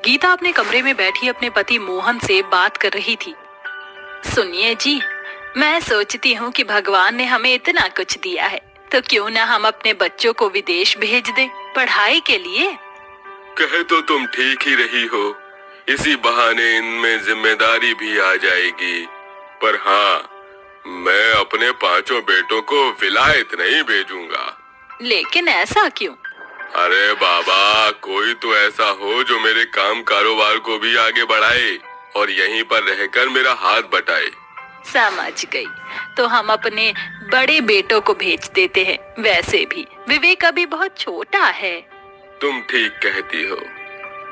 गीता अपने कमरे में बैठी अपने पति मोहन से बात कर रही थी। सुनिए जी, मैं सोचती हूँ कि भगवान ने हमें इतना कुछ दिया है, तो क्यों ना हम अपने बच्चों को विदेश भेज दें पढ़ाई के लिए। कहे तो तुम ठीक ही रही हो, इसी बहाने इनमें जिम्मेदारी भी आ जाएगी। पर हाँ, मैं अपने पांचों बेटों को विलायत नहीं भेजूंगा। लेकिन ऐसा क्यों? अरे बाबा, कोई तो ऐसा हो जो मेरे काम कारोबार को भी आगे बढ़ाए और यहीं पर रहकर मेरा हाथ बटाए। समझ गई, तो हम अपने बड़े बेटों को भेज देते हैं। वैसे भी विवेक अभी बहुत छोटा है। तुम ठीक कहती हो।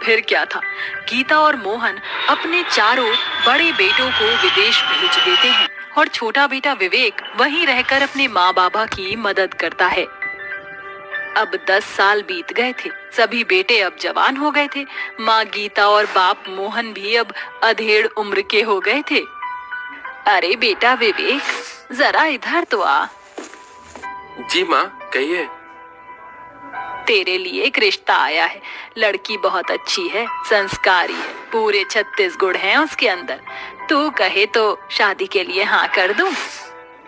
फिर क्या था, गीता और मोहन अपने चारों बड़े बेटों को विदेश भेज देते हैं और छोटा बेटा विवेक वहीं रहकर अपने माँ बाबा की मदद करता है। अब 10 साल बीत गए थे, सभी बेटे अब जवान हो गए थे। माँ गीता और बाप मोहन भी अब अधेड़ उम्र के हो गए थे। अरे बेटा विवेक, जरा इधर तो आ। जी माँ, कहिए। तेरे लिए एक रिश्ता आया है। लड़की बहुत अच्छी है, संस्कारी है, पूरे 36 गुण हैं उसके अंदर। तू कहे तो शादी के लिए हाँ कर दूं?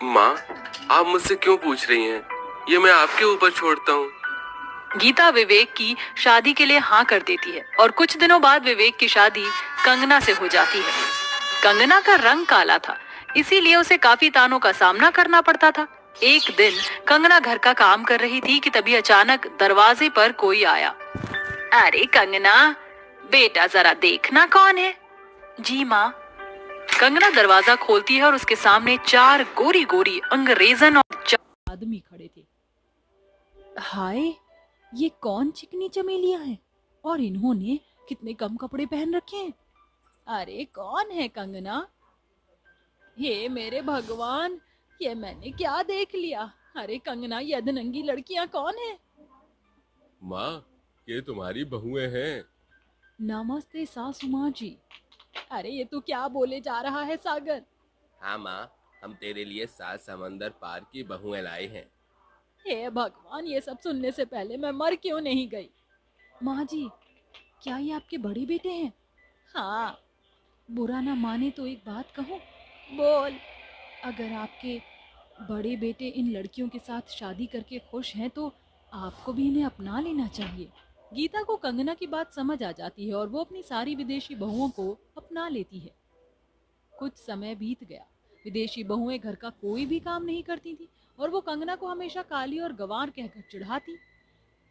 माँ, आप मुझसे क्यों पूछ रही हैं? ये मैं आपके ऊपर छोड़ता हूँ। गीता विवेक की शादी के लिए हाँ कर देती है और कुछ दिनों बाद विवेक की शादी कंगना से हो जाती है। कंगना का रंग काला था, इसीलिए उसे काफी तानों का सामना करना पड़ता था। एक दिन कंगना घर का काम कर रही थी कि तभी अचानक दरवाजे पर कोई आया। अरे कंगना, बेटा जरा देखना कौन है। जी माँ। कंगना दरवाजा खोलती है और उसके सामने 4 गोरी गोरी अंग्रेजन और 4 आदमी खड़े थे। हाय, ये कौन चिकनी चमेलियां हैं और इन्होंने कितने कम कपड़े पहन रखे हैं। अरे कौन है कंगना? हे मेरे भगवान, ये मैंने क्या देख लिया। अरे कंगना, ये अधनंगी लड़कियां कौन है? माँ, ये तुम्हारी बहुएं हैं। नमस्ते सासू माँ जी। अरे ये तू क्या बोले जा रहा है सागर? हाँ माँ, हम तेरे लिए 7 समंदर पार की बहुएं लाए हैं। हे भगवान, ये सब सुनने से पहले मैं मर क्यों नहीं गई। माँ जी, क्या ये आपके बड़े बेटे हैं? हाँ। बुरा ना माने तो एक बात कहूँ? बोल। अगर आपके बड़े बेटे इन लड़कियों के साथ शादी करके खुश हैं तो आपको भी इन्हें अपना लेना चाहिए। गीता को कंगना की बात समझ आ जाती है और वो अपनी सारी विदेशी बहुओं को अपना लेती है। कुछ समय बीत गया। विदेशी बहुएं घर का कोई भी काम नहीं करती थी और वो कंगना को हमेशा काली और गंवार कहकर चिढ़ाती।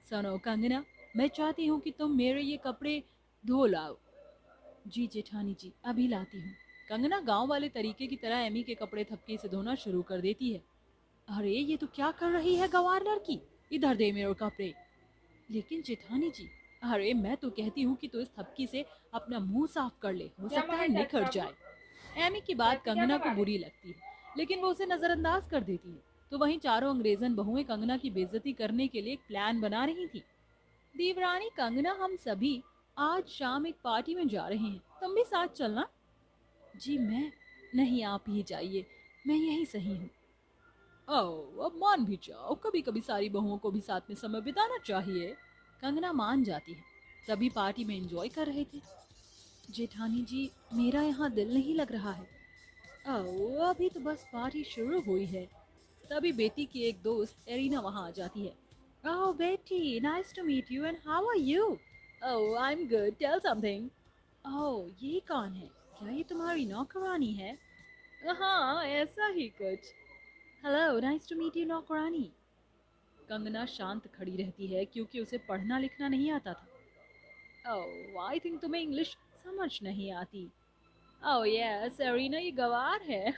सुनो कंगना, मैं चाहती हूँ कि तुम मेरे ये कपड़े धो लाओ। जी जेठानी जी, अभी लाती हूँ। कंगना गांव वाले तरीके की तरह एमी के कपड़े थपकी से धोना शुरू कर देती है। अरे ये तो क्या कर रही है गंवार लड़की, इधर दे मेरे कपड़े। लेकिन जेठानी जी, अरे मैं तो कहती हूँ कि तू इस थपकी से अपना मुंह साफ कर ले, हो सकता है निखर जाए। एमी की बात कंगना को बुरी लगती है, लेकिन वो उसे नजरअंदाज कर देती है। तो वहीं चारों अंग्रेजन बहुएं कंगना की बेइज्जती करने के लिए एक प्लान बना रही थी। देवरानी कंगना, हम सभी आज शाम एक पार्टी में जा रहे हैं, तुम भी साथ चलना। जी मैं नहीं, आप ही जाइए, मैं यही सही हूँ। ओह, अब मान भी जाओ, कभी कभी सारी बहुओं को भी साथ में समय बिताना चाहिए। कंगना मान जाती है। सभी पार्टी में एंजॉय कर रहे थे। जेठानी जी, मेरा यहाँ दिल नहीं लग रहा है। ओह, अभी तो बस पार्टी शुरू हुई है। तभी बेटी की एक दोस्त एरिना वहाँ आ जाती है। ओह बेटी, nice to meet you and how are you? Oh I am good, tell something. Oh, ये कौन है? क्या ये तुम्हारी नौकरानी है? हाँ, ऐसा ही कुछ। Hello, nice to meet you नौकरानी। कंगना शांत खड़ी रहती है क्योंकि उसे पढ़ना लिखना नहीं आता था। ओह, आई थिंक तुम्हें इंग्लिश समझ नहीं आती। ओह यस, एरिना ये गवार है।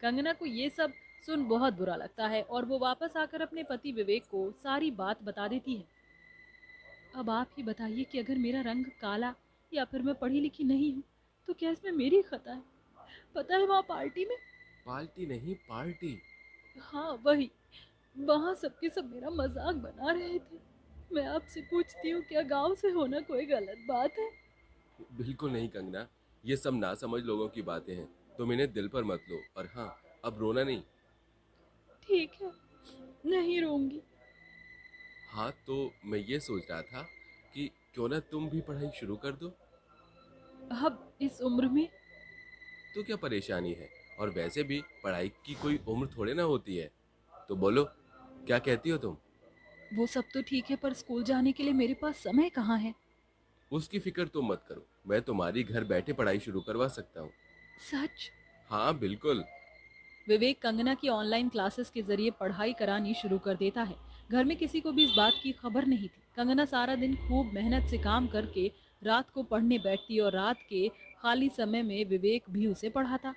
कंगना को ये सब सुन बहुत बुरा लगता है और वो वापस आकर अपने पति विवेक को सारी बात बता देती है। अब आप ही बताइए कि अगर मेरा रंग काला या फिर मैं पढ़ी लिखी नहीं हूँ तो क्या इसमें मेरी खता है? पता है वहाँ पार्टी में, पार्टी नहीं, पार्टी। हाँ वही, वहाँ सबके सब मेरा मजाक बना रहे थे। मैं आपसे पूछती हूँ, क्या गांव से होना कोई गलत बात है? बिल्कुल नहीं कंगना, ये सब नासमझ लोगों की बातें हैं। तुम इन्हें दिल पर मत लो। और हाँ, अब रोना नहीं। ठीक है, नहीं रोऊंगी। हाँ, तो मैं ये सोच रहा था कि क्यों ना तुम भी पढ़ाई शुरू कर दो। अब इस उम्र में? तो क्या परेशानी है, और वैसे भी पढ़ाई की कोई उम्र थोड़े ना होती है। तो बोलो, क्या कहती हो तुम। वो सब तो ठीक है, पर स्कूल जाने के लिए मेरे पास समय कहाँ है? उसकी फिक्र तुम मत करो, मैं तुम्हारी घर बैठे पढ़ाई शुरू करवा सकता हूँ। सच? हाँ बिल्कुल। विवेक कंगना की ऑनलाइन क्लासेस के जरिए पढ़ाई करानी शुरू कर देता है। घर में किसी को भी इस बात की खबर नहीं थी। कंगना सारा दिन खूब मेहनत से काम करके रात को पढ़ने बैठती और रात के खाली समय में विवेक भी उसे पढ़ाता।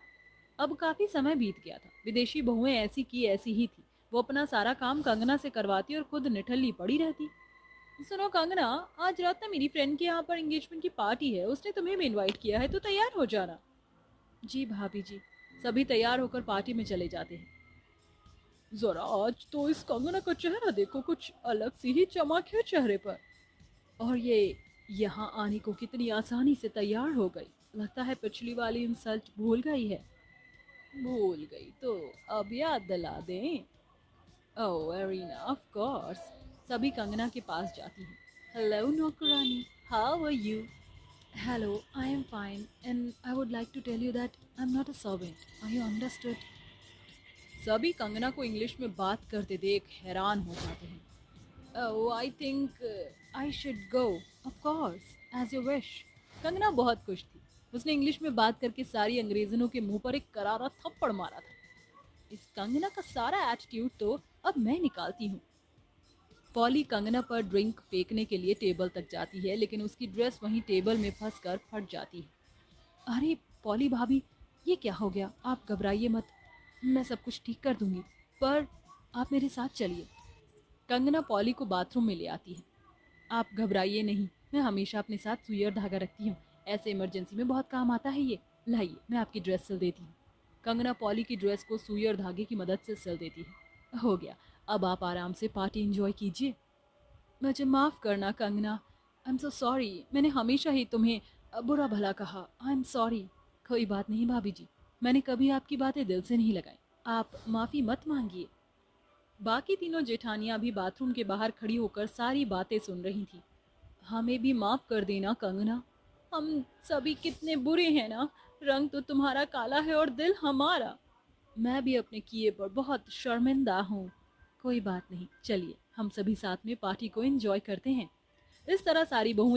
अब काफी समय बीत गया था। विदेशी बहुएं ऐसी की ऐसी ही थी। वो अपना सारा काम कंगना से करवाती और खुद निठल्ली पड़ी रहती। सुनो कंगना, आज रात ना मेरी फ्रेंड के यहाँ पर एंगेजमेंट की पार्टी है, उसने तुम्हें भी इनवाइट किया है, तो तैयार हो जाना। जी भाभी जी। सभी तैयार होकर पार्टी में चले जाते हैं। जरा आज तो इस कंगना का चेहरा देखो, कुछ अलग सी ही चमक है चेहरे पर। और ये यहाँ आने को कितनी आसानी से तैयार हो गई। लगता है पिछली वाली इंसल्ट भूल गई है। भूल गई तो अब याद दिला दें। Oh Irina, of course. सभी कंगना के पास जाती हैं। हेलो नौकरानी, how are you? Hello, I am fine and I would like to tell you that I am not a servant. Are you understood? सभी कंगना को इंग्लिश में बात करते देख हैरान हो जाते हैं। Oh, I think I should go. Of course, as you wish. Kangana बहुत खुश थी। उसने इंग्लिश में बात करके सारी अंग्रेजनों के मुंह पर एक करारा थप्पड़ मारा था। इस कंगना का सारा एटीट्यूड तो अब मैं निकालती हूँ। पॉली कंगना पर ड्रिंक फेंकने के लिए टेबल तक जाती है, लेकिन उसकी ड्रेस वहीं टेबल में फंसकर फट जाती है। अरे पॉली भाभी, ये क्या हो गया? आप घबराइए मत, मैं सब कुछ ठीक कर दूंगी। पर आप मेरे साथ चलिए। कंगना पॉली को बाथरूम में ले आती है। आप घबराइए नहीं, मैं हमेशा अपने साथ सुई और धागा रखती हूँ। ऐसे इमरजेंसी में बहुत काम आता है ये। लाइए, मैं आपकी ड्रेस सिल देती हूँ। कंगना पॉली की ड्रेस को सुई और धागे की मदद से सिल देती है। हो गया, अब आप आराम से पार्टी एंजॉय कीजिए। मुझे माफ़ करना Kangana, I am so sorry. मैंने हमेशा ही तुम्हें बुरा भला कहा। I am sorry. कोई बात नहीं भाभी जी, मैंने कभी आपकी बातें दिल से नहीं लगाई। आप माफ़ी मत मांगिए। बाकी तीनों जेठानियां भी बाथरूम के बाहर खड़ी होकर सारी बातें सुन रही थी। हमें भी माफ कर देना कंगना, हम सभी कितने बुरे हैं ना। रंग तो तुम्हारा काला है और दिल हमारा। मैं भी अपने किए पर बहुत शर्मिंदा हूँ। कोई बात नहीं, चलिए हम सभी साथ में पार्टी को एंजॉय करते हैं। इस तरह सारी बहुएं